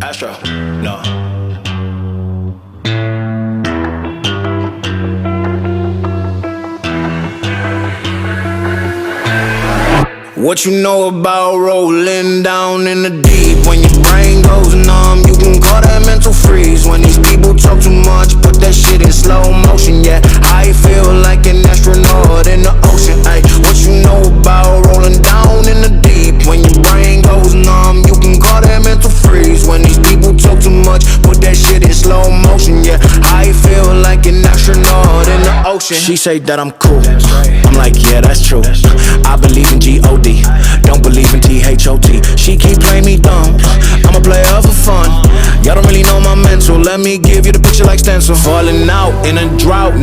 Astro, no. What you know about rolling down in the deep? When your brain goes numb, you can call that mental freeze. When these people talk too much, put that shit in slow motion. Yeah, I feel like an astronaut in the ocean. Ay, what you know about rolling down in the deep? When your brain goes numb, you can call that mental freeze. When these people talk too much, put that shit in slow motion. Yeah, I feel like an astronaut in the ocean. She say that I'm cool, I'm like, yeah, that's true. I believe in G-O-D, don't believe in T-H-O-T. She keep playing me dumb, I'm a player for fun. Y'all don't really know my mental, let me give you the picture like stencil. Falling out in a drought, no